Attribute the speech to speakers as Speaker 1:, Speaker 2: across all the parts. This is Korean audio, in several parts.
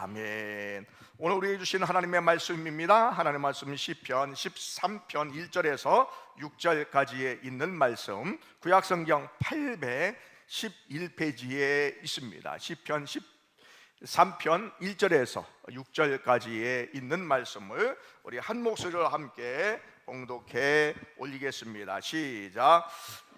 Speaker 1: 아멘. 오늘 우리에게 주신 하나님의 말씀입니다. 하나님의 말씀은 시편 13편 1절에서 6절까지에 있는 말씀, 구약성경 811페이지에 있습니다. 시편 13편 1절에서 6절까지에 있는 말씀을 우리 한 목소리로 함께 봉독해 올리겠습니다. 시작.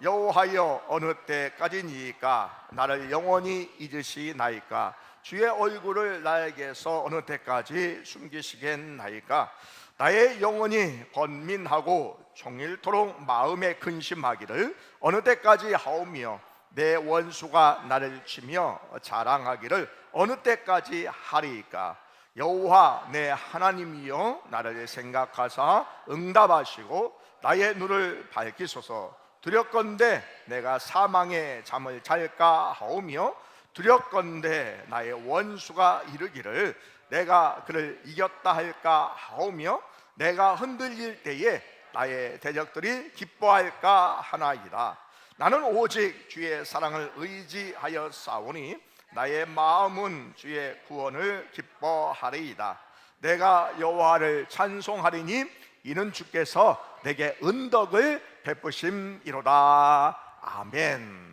Speaker 1: 여호와여, 어느 때까지니까 나를 영원히 잊으시나이까? 주의 얼굴을 나에게서 어느 때까지 숨기시겠나이까? 나의 영혼이 번민하고 종일토록 마음에 근심하기를 어느 때까지 하오며, 내 원수가 나를 치며 자랑하기를 어느 때까지 하리이까? 여호와 내 하나님이여, 나를 생각하사 응답하시고 나의 눈을 밝히소서. 두렵건대 내가 사망의 잠을 잘까 하오며, 두렵건대 나의 원수가 이르기를 내가 그를 이겼다 할까 하오며, 내가 흔들릴 때에 나의 대적들이 기뻐할까 하나이다. 나는 오직 주의 사랑을 의지하여 싸우니 나의 마음은 주의 구원을 기뻐하리이다. 내가 여호와를 찬송하리니 이는 주께서 내게 은덕을 베푸심이로다. 아멘.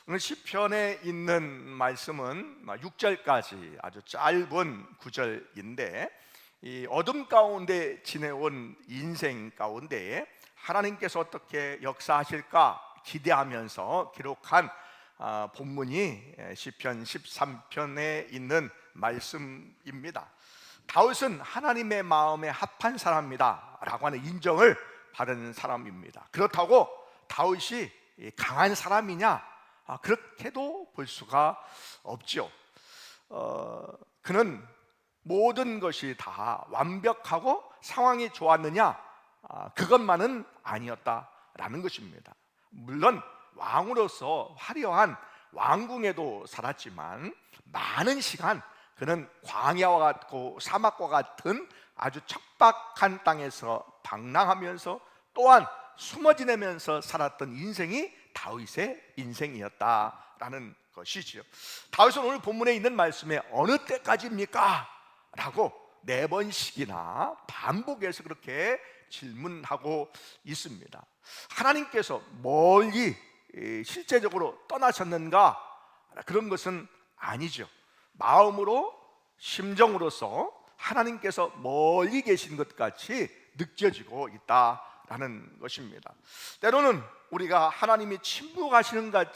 Speaker 1: 오늘 시편에 있는 말씀은 6절까지 아주 짧은 구절인데, 이 어둠 가운데 지내온 인생 가운데에 하나님께서 어떻게 역사하실까 기대하면서 기록한 본문이 시편 13편에 있는 말씀입니다. 다윗은 하나님의 마음에 합한 사람이다 라고 하는 인정을 받은 사람입니다. 그렇다고 다윗이 강한 사람이냐? 그렇게도 볼 수가 없죠. 그는 모든 것이 다 완벽하고 상황이 좋았느냐? 그것만은 아니었다라는 것입니다. 물론 왕으로서 화려한 왕궁에도 살았지만 많은 시간 그는 광야와 같고 사막과 같은 아주 척박한 땅에서 방랑하면서 또한 숨어 지내면서 살았던 인생이 다윗의 인생이었다라는 것이지요. 다윗은 오늘 본문에 있는 말씀에 어느 때까지입니까? 라고 4번씩이나 반복해서 그렇게 질문하고 있습니다. 하나님께서 멀리 실제적으로 떠나셨는가? 그런 것은 아니죠. 마음으로, 심정으로서 하나님께서 멀리 계신 것 같이 느껴지고 있다라는 것입니다. 때로는 우리가 하나님이 침묵하시는 것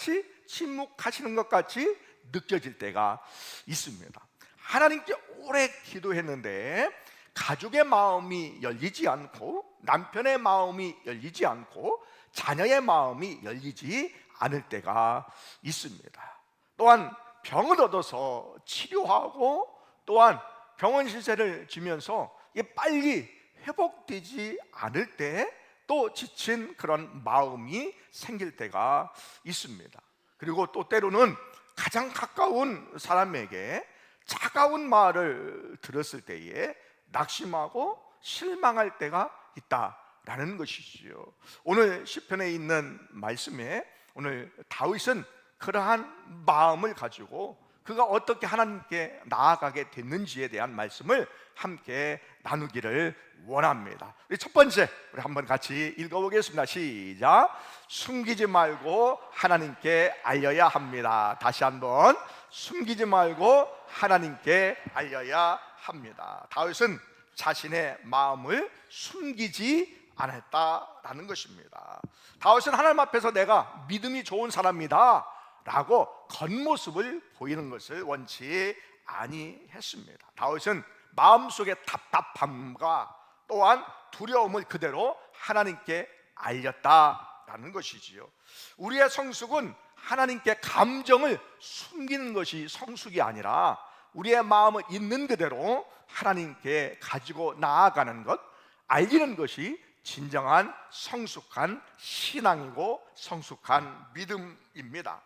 Speaker 1: 같이 느껴질 때가 있습니다. 하나님께 오래 기도했는데 가족의 마음이 열리지 않고, 남편의 마음이 열리지 않고, 자녀의 마음이 열리지 않을 때가 있습니다. 또한 병을 얻어서 치료하고, 또한 병원 신세를 지면서 빨리 회복되지 않을 때 또 지친 그런 마음이 생길 때가 있습니다. 그리고 또 때로는 가장 가까운 사람에게 차가운 말을 들었을 때에 낙심하고 실망할 때가 있다라는 것이지요. 오늘 시편에 있는 말씀에 오늘 다윗은 그러한 마음을 가지고 그가 어떻게 하나님께 나아가게 됐는지에 대한 말씀을 함께 나누기를 원합니다. 첫 번째, 우리 한번 같이 읽어보겠습니다. 시작. 숨기지 말고 하나님께 알려야 합니다. 다시 한번, 숨기지 말고 하나님께 알려야 합니다. 다윗은 자신의 마음을 숨기지 않았다라는 것입니다. 다윗은 하나님 앞에서 내가 믿음이 좋은 사람이다 라고 겉모습을 보이는 것을 원치 아니했습니다. 다윗은 마음속의 답답함과 또한 두려움을 그대로 하나님께 알렸다라는 것이지요. 우리의 성숙은 하나님께 감정을 숨기는 것이 성숙이 아니라 우리의 마음을 있는 그대로 하나님께 가지고 나아가는 것, 알리는 것이 진정한 성숙한 신앙이고 성숙한 믿음입니다.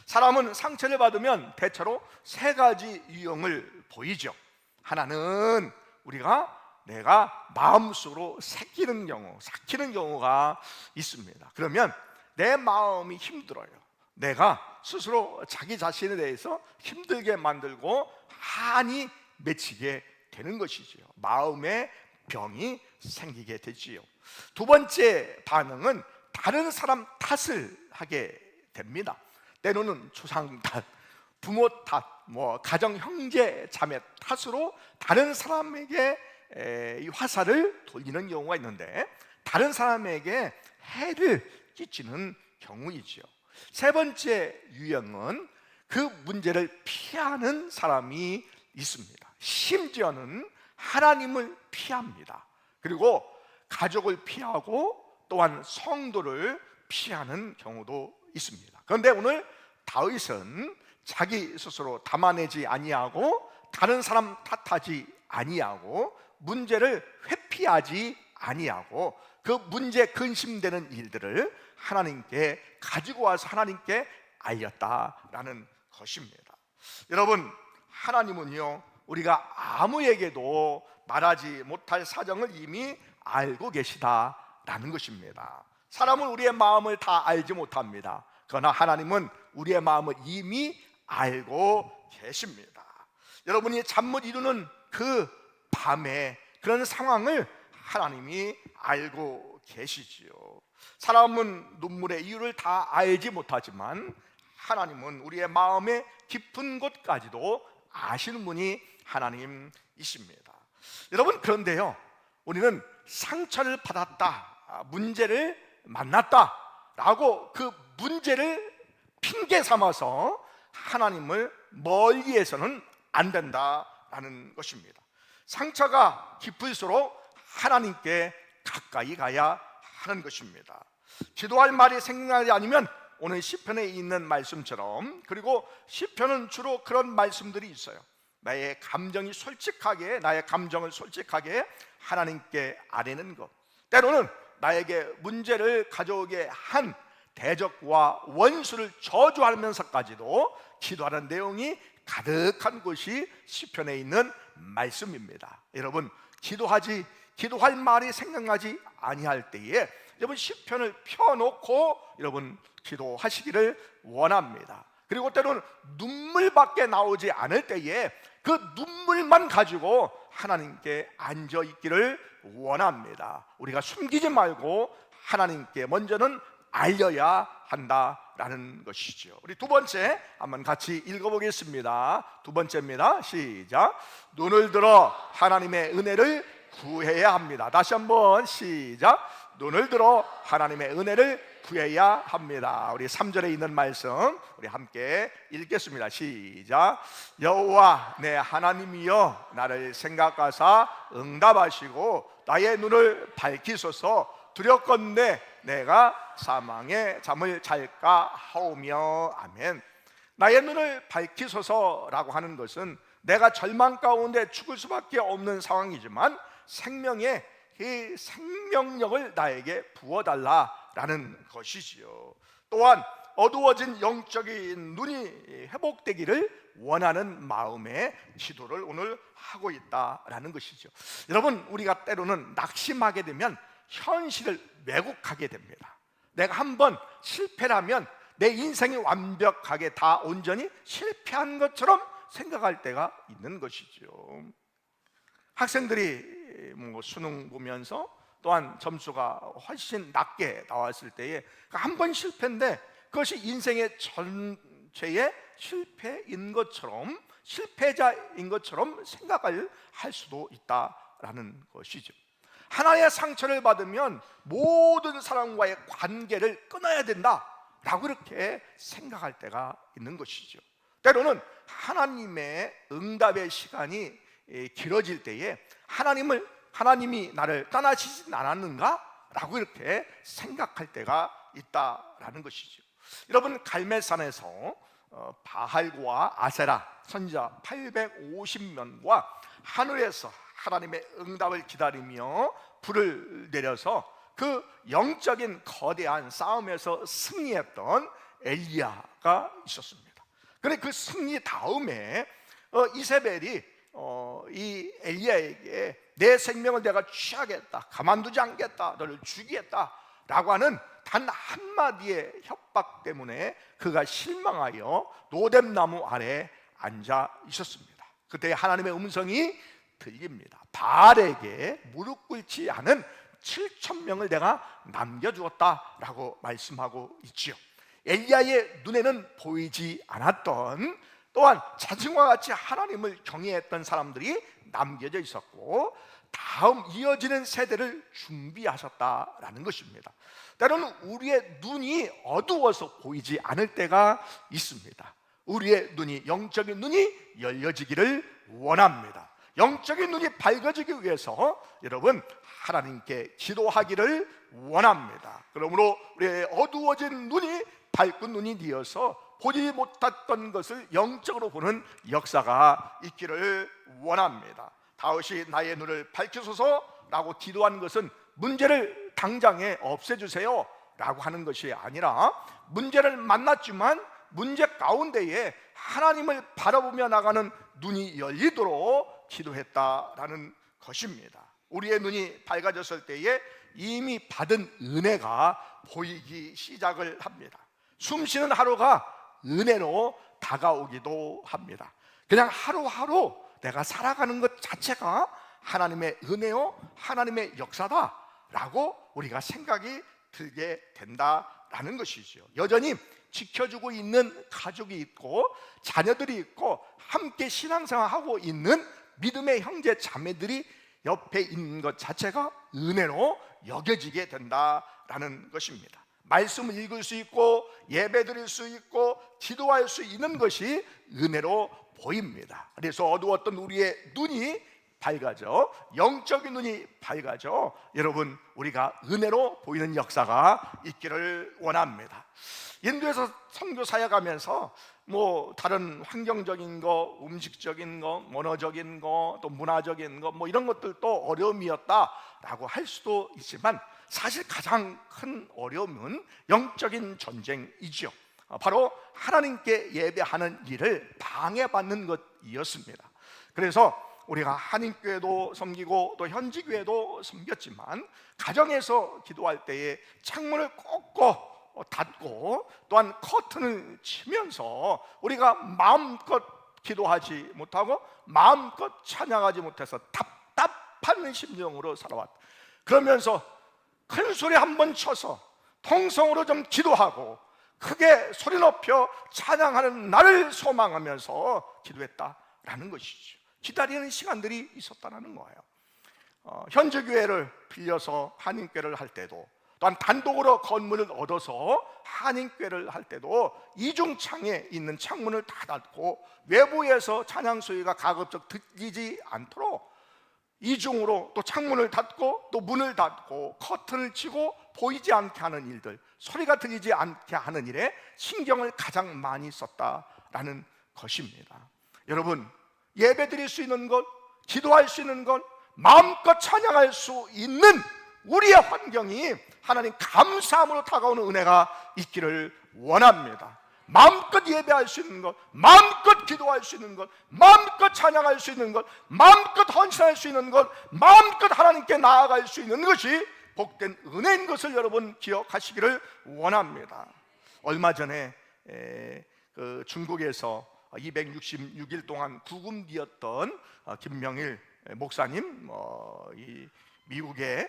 Speaker 1: 사람은 상처를 받으면 대체로 3가지 유형을 보이죠. 하나는 내가 마음속으로 삭히는 경우가 있습니다. 그러면 내 마음이 힘들어요. 내가 스스로 자기 자신에 대해서 힘들게 만들고 한이 맺히게 되는 것이지요. 마음의 병이 생기게 되지요. 두 번째 반응은 다른 사람 탓을 하게 됩니다. 때로는 조상 탓, 부모 탓, 가정 형제 자매 탓으로 다른 사람에게 이 화살을 돌리는 경우가 있는데, 다른 사람에게 해를 끼치는 경우이지요. 세 번째 유형은 그 문제를 피하는 사람이 있습니다. 심지어는 하나님을 피합니다. 그리고 가족을 피하고 또한 성도를 피하는 경우도 있습니다. 그런데 오늘 다윗은 자기 스스로 담아내지 아니하고 다른 사람 탓하지 아니하고 문제를 회피하지 아니하고 그 문제 근심되는 일들을 하나님께 가지고 와서 하나님께 알렸다라는 것입니다. 여러분, 하나님은요, 우리가 아무에게도 말하지 못할 사정을 이미 알고 계시다라는 것입니다. 사람은 우리의 마음을 다 알지 못합니다. 그러나 하나님은 우리의 마음을 이미 알고 계십니다. 여러분이 잠 못 이루는 그 밤에 그런 상황을 하나님이 알고 계시지요. 사람은 눈물의 이유를 다 알지 못하지만 하나님은 우리의 마음의 깊은 곳까지도 아시는 분이 하나님이십니다. 여러분, 그런데요, 우리는 상처를 받았다, 문제를 만났다 라고 그 문제를 핑계 삼아서 하나님을 멀리해서는 안 된다라는 것입니다. 상처가 깊을수록 하나님께 가까이 가야 하는 것입니다. 기도할 말이 생각나지 않으면 오늘 시편에 있는 말씀처럼, 그리고 시편은 주로 그런 말씀들이 있어요. 나의 감정을 솔직하게 하나님께 아뢰는 것, 때로는 나에게 문제를 가져오게 한 대적과 원수를 저주하면서까지도 기도하는 내용이 가득한 곳이 시편에 있는 말씀입니다. 여러분, 기도할 말이 생각나지 아니할 때에 여러분 시편을 펴놓고 여러분 기도하시기를 원합니다. 그리고 때로는 눈물밖에 나오지 않을 때에 그 눈물만 가지고 하나님께 앉아 있기를 원합니다. 우리가 숨기지 말고 하나님께 먼저는 알려야 한다라는 것이죠. 우리 두 번째 한번 같이 읽어보겠습니다. 두 번째입니다. 시작. 눈을 들어 하나님의 은혜를 구해야 합니다. 다시 한번 시작. 눈을 들어 하나님의 은혜를 구해야 합니다. 우리 3절에 있는 말씀 우리 함께 읽겠습니다. 시작. 여호와 내 하나님이여 나를 생각하사 응답하시고 나의 눈을 밝히소서. 두렵건대 내가 사망의 잠을 잘까 하오며. 아멘. 나의 눈을 밝히소서라고 하는 것은 내가 절망 가운데 죽을 수밖에 없는 상황이지만 생명의 이 생명력을 나에게 부어달라라는 것이지요. 또한 어두워진 영적인 눈이 회복되기를 원하는 마음의 기도를 오늘 하고 있다라는 것이죠. 여러분, 우리가 때로는 낙심하게 되면 현실을 왜곡하게 됩니다. 내가 한번 실패라면 내 인생이 완벽하게 다 온전히 실패한 것처럼 생각할 때가 있는 것이죠. 학생들이 수능 보면서 또한 점수가 훨씬 낮게 나왔을 때에 한 번 실패인데 그것이 인생의 전체의 실패인 것처럼, 실패자인 것처럼 생각을 할 수도 있다라는 것이죠. 하나의 상처를 받으면 모든 사람과의 관계를 끊어야 된다라고 그렇게 생각할 때가 있는 것이죠. 때로는 하나님의 응답의 시간이 길어질 때에 하나님이 나를 떠나시진 않았는가? 라고 이렇게 생각할 때가 있다라는 것이죠. 여러분, 갈멜산에서 바할과 아세라 선지자 850명과 하늘에서 하나님의 응답을 기다리며 불을 내려서 그 영적인 거대한 싸움에서 승리했던 엘리야가 있었습니다. 그런데 그 승리 다음에 이세벨이 이 엘리야에게 내 생명을 내가 취하겠다, 가만두지 않겠다, 너를 죽이겠다 라고 하는 단 한마디의 협박 때문에 그가 실망하여 노뎀나무 아래 앉아 있었습니다. 그때 하나님의 음성이 들립니다. 바알에게 무릎 꿇지 않은 7,000명을 내가 남겨주었다라고 말씀하고 있지요. 엘리야의 눈에는 보이지 않았던, 또한 자신과 같이 하나님을 경외했던 사람들이 남겨져 있었고, 다음 이어지는 세대를 준비하셨다라는 것입니다. 때로는 우리의 눈이 어두워서 보이지 않을 때가 있습니다. 우리의 눈이, 영적인 눈이 열려지기를 원합니다. 영적인 눈이 밝아지기 위해서 여러분 하나님께 기도하기를 원합니다. 그러므로 우리의 어두워진 눈이 밝은 눈이 되어서 보지 못했던 것을 영적으로 보는 역사가 있기를 원합니다. 다윗이 나의 눈을 밝히소서라고 기도하는 것은 문제를 당장에 없애주세요 라고 하는 것이 아니라, 문제를 만났지만 문제 가운데에 하나님을 바라보며 나가는 눈이 열리도록 기도했다라는 것입니다. 우리의 눈이 밝아졌을 때에 이미 받은 은혜가 보이기 시작을 합니다. 숨쉬는 하루가 은혜로 다가오기도 합니다. 그냥 하루하루 내가 살아가는 것 자체가 하나님의 은혜요, 하나님의 역사다라고 우리가 생각이 들게 된다라는 것이죠. 여전히 지켜주고 있는 가족이 있고 자녀들이 있고 함께 신앙생활하고 있는 믿음의 형제 자매들이 옆에 있는 것 자체가 은혜로 여겨지게 된다라는 것입니다. 말씀을 읽을 수 있고 예배 드릴 수 있고 기도할 수 있는 것이 은혜로 보입니다. 그래서 어두웠던 우리의 눈이 밝아져, 영적인 눈이 밝아져 여러분 우리가 은혜로 보이는 역사가 있기를 원합니다. 인도에서 선교 사역하면서 뭐 다른 환경적인 거, 음식적인 거, 언어적인 거, 또 문화적인 거 뭐 이런 것들도 어려움이었다라고 할 수도 있지만, 사실 가장 큰 어려움은 영적인 전쟁이죠. 바로 하나님께 예배하는 일을 방해받는 것이었습니다. 그래서 우리가 한인교회도 섬기고 또 현지교회도 섬겼지만, 가정에서 기도할 때에 창문을 꼭꼭 닫고 또한 커튼을 치면서 우리가 마음껏 기도하지 못하고 마음껏 찬양하지 못해서 답답한 심정으로 살아왔다. 그러면서 큰 소리 한번 쳐서 통성으로 좀 기도하고 크게 소리 높여 찬양하는 나를 소망하면서 기도했다라는 것이죠. 기다리는 시간들이 있었다는 거예요. 현지교회를 빌려서 한인교회를 할 때도, 또한 단독으로 건물을 얻어서 한인교회를 할 때도 이중창에 있는 창문을 다 닫고 외부에서 찬양 소리가 가급적 들리지 않도록 이중으로 또 창문을 닫고 또 문을 닫고 커튼을 치고 보이지 않게 하는 일들, 소리가 들리지 않게 하는 일에 신경을 가장 많이 썼다라는 것입니다. 여러분, 예배 드릴 수 있는 것, 기도할 수 있는 것, 마음껏 찬양할 수 있는 우리의 환경이 하나님 감사함으로 다가오는 은혜가 있기를 원합니다. 마음껏 예배할 수 있는 것, 마음껏 기도할 수 있는 것, 마음껏 찬양할 수 있는 것, 마음껏 헌신할 수 있는 것, 마음껏 하나님께 나아갈 수 있는 것이 복된 은혜인 것을 여러분 기억하시기를 원합니다. 얼마 전에 중국에서 266일 동안 구금되었던 김명일 목사님, 이 미국의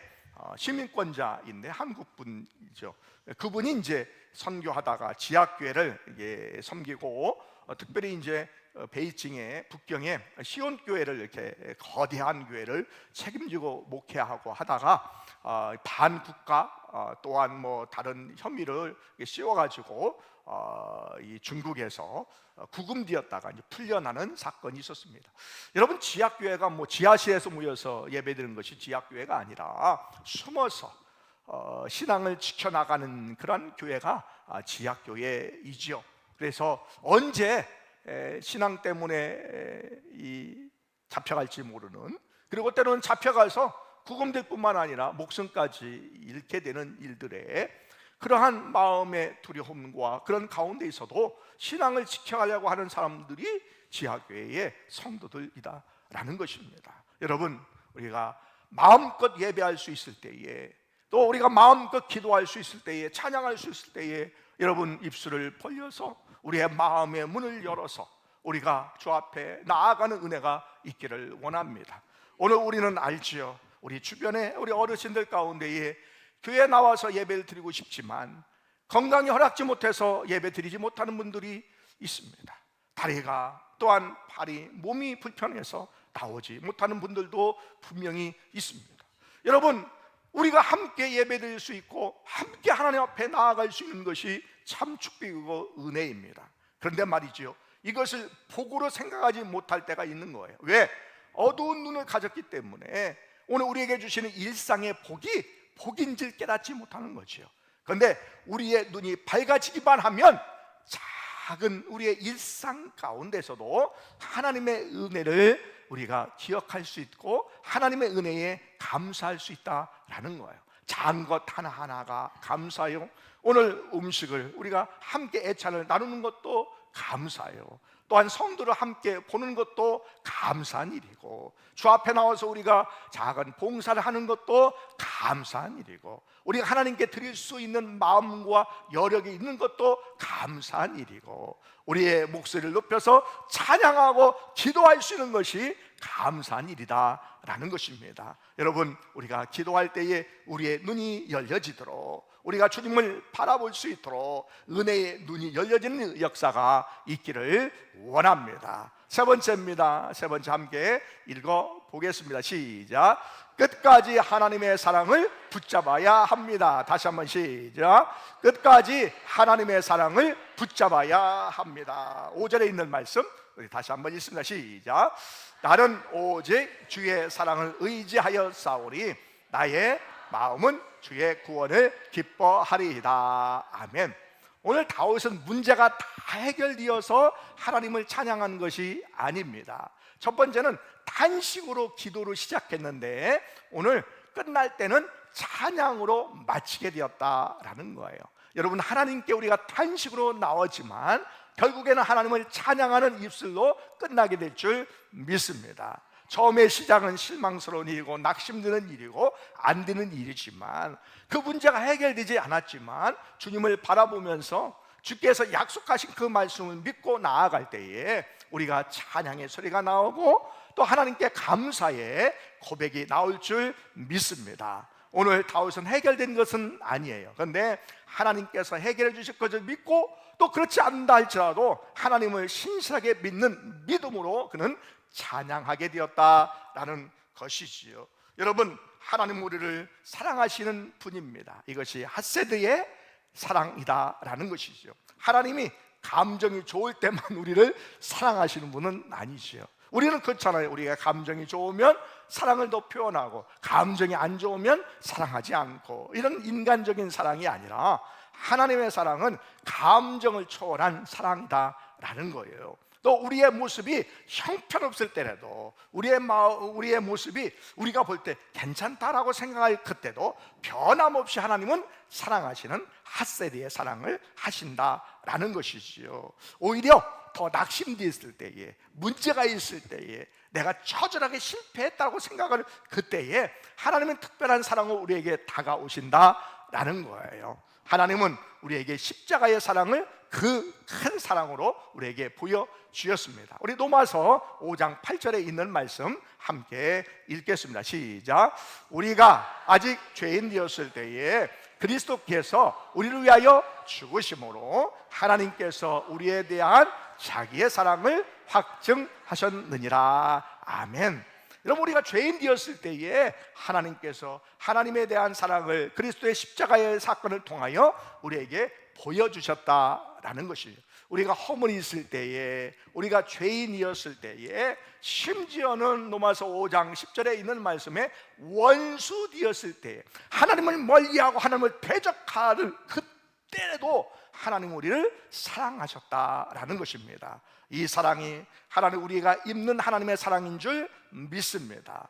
Speaker 1: 시민권자인데 한국분이죠. 그분이 이제 선교하다가 지하교회를 섬기고 특별히 이제 베이징의 북경에 시온교회를 이렇게 거대한 교회를 책임지고 목회하고 하다가 반국가 또한 뭐 다른 혐의를 씌워가지고 이 중국에서 구금되었다가 이제 풀려나는 사건이 있었습니다. 여러분, 지하교회가 뭐 지하실에서 모여서 예배드리는 것이 지하교회가 아니라 숨어서 신앙을 지켜나가는 그런 교회가 지하교회이지요. 그래서 언제 신앙 때문에 잡혀갈지 모르는, 그리고 때로는 잡혀가서 구금될 뿐만 아니라 목숨까지 잃게 되는 일들에 그러한 마음의 두려움과 그런 가운데 있어도 신앙을 지켜가려고 하는 사람들이 지하교회의 성도들이다라는 것입니다. 여러분, 우리가 마음껏 예배할 수 있을 때에, 또 우리가 마음껏 기도할 수 있을 때에, 찬양할 수 있을 때에 여러분 입술을 벌려서 우리의 마음의 문을 열어서 우리가 주 앞에 나아가는 은혜가 있기를 원합니다. 오늘 우리는 알지요. 우리 주변에 우리 어르신들 가운데에 교회에 나와서 예배를 드리고 싶지만 건강이 허락지 못해서 예배 드리지 못하는 분들이 있습니다. 다리가 또한 발이 몸이 불편해서 나오지 못하는 분들도 분명히 있습니다. 여러분, 우리가 함께 예배 드릴 수 있고 함께 하나님 앞에 나아갈 수 있는 것이 참 축복이고 은혜입니다. 그런데 말이죠, 이것을 복으로 생각하지 못할 때가 있는 거예요. 왜? 어두운 눈을 가졌기 때문에 오늘 우리에게 주시는 일상의 복이 복인지를 깨닫지 못하는 거죠. 그런데 우리의 눈이 밝아지기만 하면 작은 우리의 일상 가운데서도 하나님의 은혜를 우리가 기억할 수 있고 하나님의 은혜에 감사할 수 있다라는 거예요. 작은 것 하나하나가 감사요. 오늘 음식을 우리가 함께 애찬을 나누는 것도 감사요. 또한 성도를 함께 보는 것도 감사한 일이고, 주 앞에 나와서 우리가 작은 봉사를 하는 것도 감사한 일이고, 우리가 하나님께 드릴 수 있는 마음과 여력이 있는 것도 감사한 일이고, 우리의 목소리를 높여서 찬양하고 기도할 수 있는 것이 감사한 일이다라는 것입니다. 여러분, 우리가 기도할 때에 우리의 눈이 열려지도록, 우리가 주님을 바라볼 수 있도록 은혜의 눈이 열려지는 역사가 있기를 원합니다. 세 번째입니다. 세 번째 함께 읽어보겠습니다. 시작. 끝까지 하나님의 사랑을 붙잡아야 합니다. 다시 한번 시작. 끝까지 하나님의 사랑을 붙잡아야 합니다. 5절에 있는 말씀 우리 다시 한번 읽습니다. 시작. 나는 오직 주의 사랑을 의지하여 싸우리 나의 마음은 주의 구원을 기뻐하리이다. 아멘. 오늘 다윗은 문제가 다 해결되어서 하나님을 찬양한 것이 아닙니다. 첫 번째는 탄식으로 기도를 시작했는데 오늘 끝날 때는 찬양으로 마치게 되었다라는 거예요. 여러분, 하나님께 우리가 탄식으로 나오지만 결국에는 하나님을 찬양하는 입술로 끝나게 될 줄 믿습니다. 처음에 시작은 실망스러운 일이고 낙심드는 일이고 안 되는 일이지만 그 문제가 해결되지 않았지만 주님을 바라보면서 주께서 약속하신 그 말씀을 믿고 나아갈 때에 우리가 찬양의 소리가 나오고 또 하나님께 감사의 고백이 나올 줄 믿습니다. 오늘 다윗은 해결된 것은 아니에요. 그런데 하나님께서 해결해 주실 것을 믿고 또 그렇지 않다 할지라도 하나님을 신실하게 믿는 믿음으로 그는 찬양하게 되었다라는 것이지요. 여러분, 하나님 우리를 사랑하시는 분입니다. 이것이 핫세드의 사랑이다라는 것이죠. 하나님이 감정이 좋을 때만 우리를 사랑하시는 분은 아니지요. 우리는 그렇잖아요. 우리가 감정이 좋으면 사랑을 더 표현하고 감정이 안 좋으면 사랑하지 않고, 이런 인간적인 사랑이 아니라 하나님의 사랑은 감정을 초월한 사랑이다라는 거예요. 또 우리의 모습이 형편없을 때라도 우리의 모습이 우리가 볼 때 괜찮다라고 생각할 그때도 변함없이 하나님은 사랑하시는 핫세리의 사랑을 하신다라는 것이지요. 오히려 더 낙심되었을 때에, 문제가 있을 때에, 내가 처절하게 실패했다고 생각할 그때에 하나님은 특별한 사랑으로 우리에게 다가오신다라는 거예요. 하나님은 우리에게 십자가의 사랑을 그 큰 사랑으로 우리에게 보여주셨습니다. 우리 로마서 5장 8절에 있는 말씀 함께 읽겠습니다. 시작. 우리가 아직 죄인 되었을 때에 그리스도께서 우리를 위하여 죽으심으로 하나님께서 우리에 대한 자기의 사랑을 확증하셨느니라. 아멘. 여러분, 우리가 죄인 되었을 때에 하나님께서 하나님에 대한 사랑을 그리스도의 십자가의 사건을 통하여 우리에게 보여주셨다라는 것이에요. 우리가 허물이 있을 때에, 우리가 죄인이었을 때에, 심지어는 로마서 5장 10절에 있는 말씀에 원수 되었을 때에, 하나님을 멀리하고 하나님을 대적하는 그때에도 하나님 우리를 사랑하셨다라는 것입니다. 이 사랑이 하나님 우리가 입는 하나님의 사랑인 줄 믿습니다.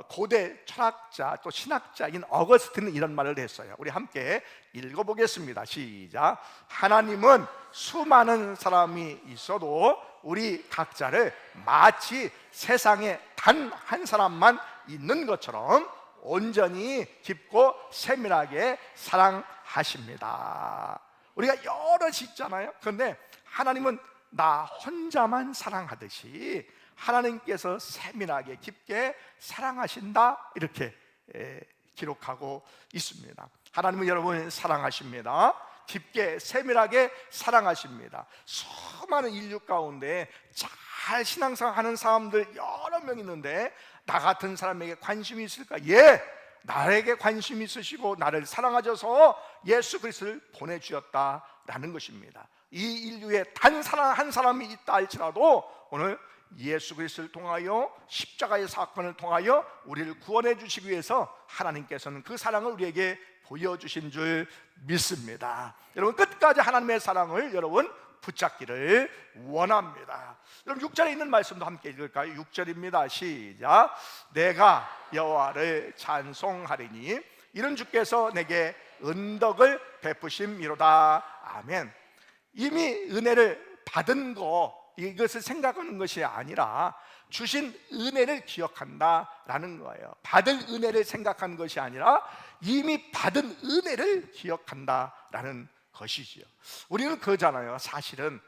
Speaker 1: 고대 철학자 또 신학자인 어거스틴은 이런 말을 했어요. 우리 함께 읽어보겠습니다. 시작. 하나님은 수많은 사람이 있어도 우리 각자를 마치 세상에 단 한 사람만 있는 것처럼 온전히 깊고 세밀하게 사랑하십니다. 우리가 여럿이 있잖아요. 그런데 하나님은 나 혼자만 사랑하듯이 하나님께서 세밀하게 깊게 사랑하신다, 이렇게 기록하고 있습니다. 하나님은 여러분을 사랑하십니다. 깊게 세밀하게 사랑하십니다. 수많은 인류 가운데 잘 신앙생활하는 사람들 여러 명 있는데 나 같은 사람에게 관심이 있을까? 예, 나에게 관심이 있으시고 나를 사랑하셔서 예수 그리스도를 보내주셨다라는 것입니다. 이 인류에 단 한 사람이 있다 할지라도 오늘 예수 그리스도를 통하여 십자가의 사건을 통하여 우리를 구원해 주시기 위해서 하나님께서는 그 사랑을 우리에게 보여주신 줄 믿습니다. 여러분, 끝까지 하나님의 사랑을 여러분 붙잡기를 원합니다. 여러분, 6절에 있는 말씀도 함께 읽을까요? 6절입니다. 시작. 내가 여호와를 찬송하리니 이는 주께서 내게 은덕을 베푸심이로다. 아멘. 이미 은혜를 받은 거, 이것을 생각하는 것이 아니라 주신 은혜를 기억한다라는 거예요. 받을 은혜를 생각하는 것이 아니라 이미 받은 은혜를 기억한다라는 것이지요. 우리는 그러잖아요. 사실은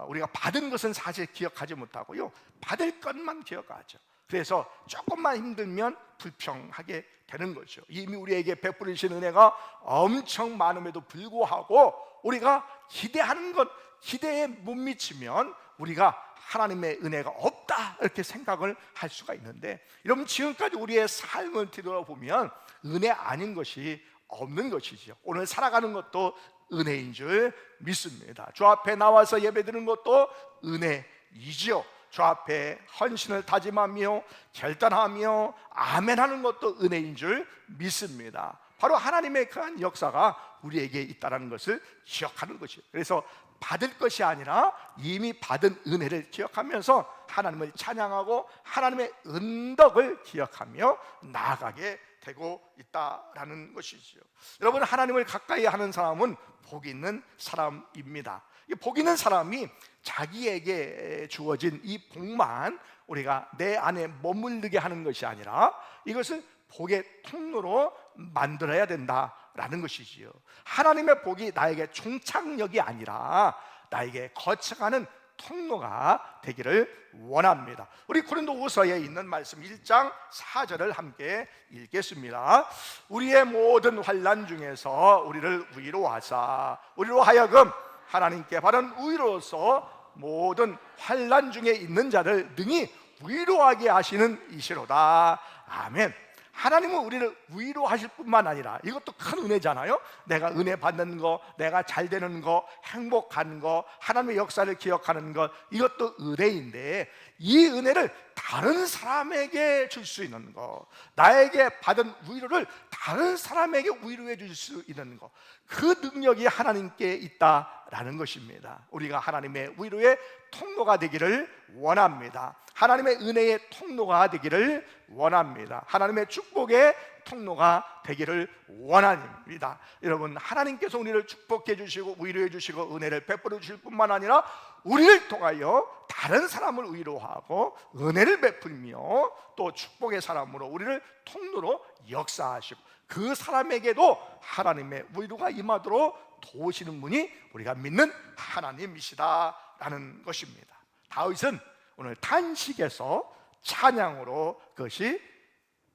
Speaker 1: 우리가 받은 것은 사실 기억하지 못하고요, 받을 것만 기억하죠. 그래서 조금만 힘들면 불평하게 되는 거죠. 이미 우리에게 베풀으신 은혜가 엄청 많음에도 불구하고 우리가 기대하는 것, 기대에 못 미치면 우리가 하나님의 은혜가 없다, 이렇게 생각을 할 수가 있는데, 여러분, 지금까지 우리의 삶을 뒤돌아보면 은혜 아닌 것이 없는 것이죠. 오늘 살아가는 것도 은혜인 줄 믿습니다. 주 앞에 나와서 예배드리는 것도 은혜이지요. 주 앞에 헌신을 다짐하며 결단하며 아멘하는 것도 은혜인 줄 믿습니다. 바로 하나님의 그한 역사가 우리에게 있다는 것을 기억하는 것이에요. 그래서 받을 것이 아니라 이미 받은 은혜를 기억하면서 하나님을 찬양하고 하나님의 은덕을 기억하며 나아가게 되고 있다라는 것이죠. 여러분, 하나님을 가까이 하는 사람은 복 있는 사람입니다. 이 복 있는 사람이 자기에게 주어진 이 복만 우리가 내 안에 머물르게 하는 것이 아니라 이것을 복의 통로로 만들어야 된다라는 것이지요. 하나님의 복이 나에게 종착역이 아니라 나에게 거쳐가는 통로가 되기를 원합니다. 우리 고린도후서에 있는 말씀 1장 4절을 함께 읽겠습니다. 우리의 모든 환난 중에서 우리를 위로하사 우리로 하여금 하나님께 바른 위로로서 모든 환난 중에 있는 자를 능히 위로하게 하시는 이시로다. 아멘. 하나님은 우리를 위로하실 뿐만 아니라, 이것도 큰 은혜잖아요. 내가 은혜 받는 거, 내가 잘 되는 거, 행복한 거, 하나님의 역사를 기억하는 것, 이것도 은혜인데 이 은혜를 다른 사람에게 줄 수 있는 거, 나에게 받은 위로를 다른 사람에게 위로해 줄 수 있는 거, 그 능력이 하나님께 있다라는 것입니다. 우리가 하나님의 위로의 통로가 되기를 원합니다. 하나님의 은혜의 통로가 되기를 원합니다. 하나님의 축복의 통로가 되기를 원합니다. 여러분, 하나님께서 우리를 축복해 주시고 위로해 주시고 은혜를 베풀어 주실 뿐만 아니라 우리를 통하여 다른 사람을 위로하고 은혜를 베풀며 또 축복의 사람으로 우리를 통로로 역사하시고 그 사람에게도 하나님의 위로가 임하도록 도우시는 분이 우리가 믿는 하나님이시다라는 것입니다. 다윗은 오늘 탄식에서 찬양으로 그것이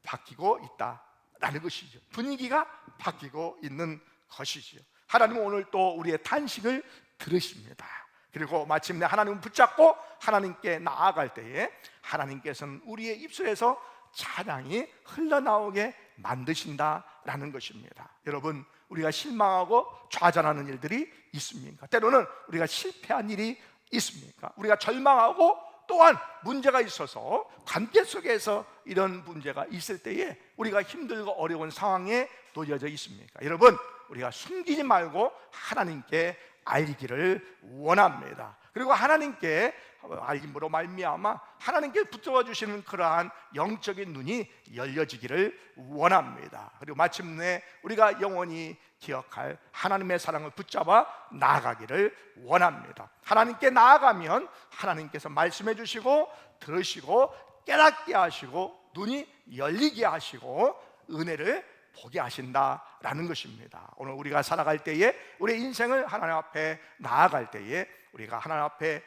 Speaker 1: 바뀌고 있다라는 것이죠. 분위기가 바뀌고 있는 것이죠. 하나님은 오늘 또 우리의 탄식을 들으십니다. 그리고 마침내 하나님을 붙잡고 하나님께 나아갈 때에 하나님께서는 우리의 입술에서 찬양이 흘러나오게 만드신다라는 것입니다. 여러분, 우리가 실망하고 좌절하는 일들이 있습니까? 때로는 우리가 실패한 일이 있습니까? 우리가 절망하고 또한 문제가 있어서 관계 속에서 이런 문제가 있을 때에 우리가 힘들고 어려운 상황에 놓여져 있습니까? 여러분, 우리가 숨기지 말고 하나님께 알기를 원합니다. 그리고 하나님께 알림으로 말미암아 하나님께 붙잡아 주시는 그러한 영적인 눈이 열려지기를 원합니다. 그리고 마침내 우리가 영원히 기억할 하나님의 사랑을 붙잡아 나아가기를 원합니다. 하나님께 나아가면 하나님께서 말씀해 주시고 들으시고 깨닫게 하시고 눈이 열리게 하시고 은혜를 보게 하신다라는 것입니다. 오늘 우리가 살아갈 때에 우리의 인생을 하나님 앞에 나아갈 때에 우리가 하나님 앞에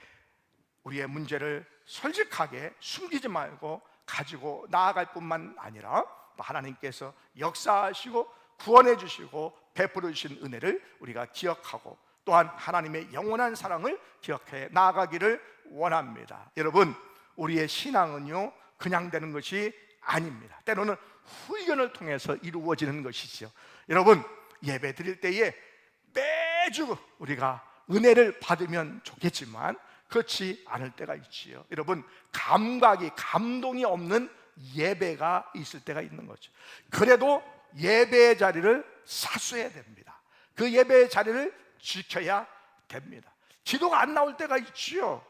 Speaker 1: 우리의 문제를 솔직하게 숨기지 말고 가지고 나아갈 뿐만 아니라 하나님께서 역사하시고 구원해 주시고 베풀어 주신 은혜를 우리가 기억하고 또한 하나님의 영원한 사랑을 기억해 나아가기를 원합니다. 여러분, 우리의 신앙은요 그냥 되는 것이 아닙니다. 때로는 훈련을 통해서 이루어지는 것이죠. 여러분, 예배 드릴 때에 매주 우리가 은혜를 받으면 좋겠지만 그렇지 않을 때가 있지요. 여러분, 감동이 없는 예배가 있을 때가 있는 거죠. 그래도 예배의 자리를 사수해야 됩니다. 그 예배의 자리를 지켜야 됩니다. 기도가 안 나올 때가 있지요.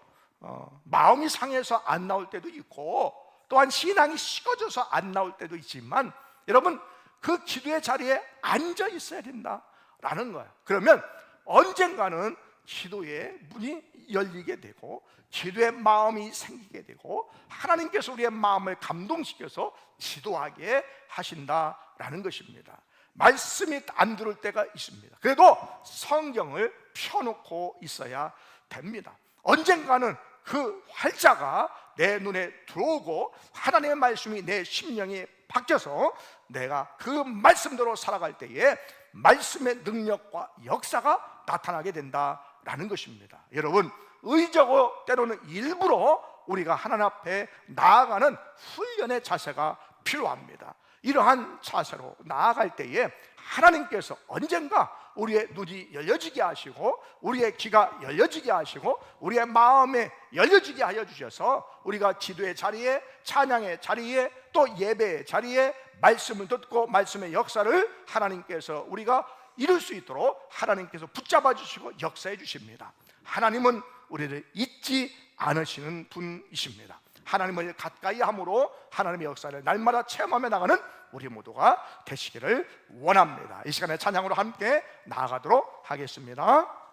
Speaker 1: 마음이 상해서 안 나올 때도 있고 또한 신앙이 식어져서 안 나올 때도 있지만 여러분, 그 기도의 자리에 앉아 있어야 된다라는 거예요. 그러면 언젠가는 기도의 문이 열리게 되고 기도의 마음이 생기게 되고 하나님께서 우리의 마음을 감동시켜서 기도하게 하신다라는 것입니다. 말씀이 안 들을 때가 있습니다. 그래도 성경을 펴놓고 있어야 됩니다. 언젠가는 그 활자가 내 눈에 들어오고 하나님의 말씀이 내 심령에 박혀서 내가 그 말씀대로 살아갈 때에 말씀의 능력과 역사가 나타나게 된다라는 것입니다. 여러분, 의적으로 때로는 일부러 우리가 하나님 앞에 나아가는 훈련의 자세가 필요합니다. 이러한 자세로 나아갈 때에 하나님께서 언젠가 우리의 눈이 열려지게 하시고 우리의 귀가 열려지게 하시고 우리의 마음에 열려지게 하여 주셔서 우리가 기도의 자리에, 찬양의 자리에, 또 예배의 자리에 말씀을 듣고 말씀의 역사를 하나님께서 우리가 이룰 수 있도록 하나님께서 붙잡아 주시고 역사해 주십니다. 하나님은 우리를 잊지 않으시는 분이십니다. 하나님을 가까이 함으로 하나님의 역사를 날마다 체험하며 나가는 우리 모두가 되시기를 원합니다. 이 시간에 찬양으로 함께 나아가도록 하겠습니다.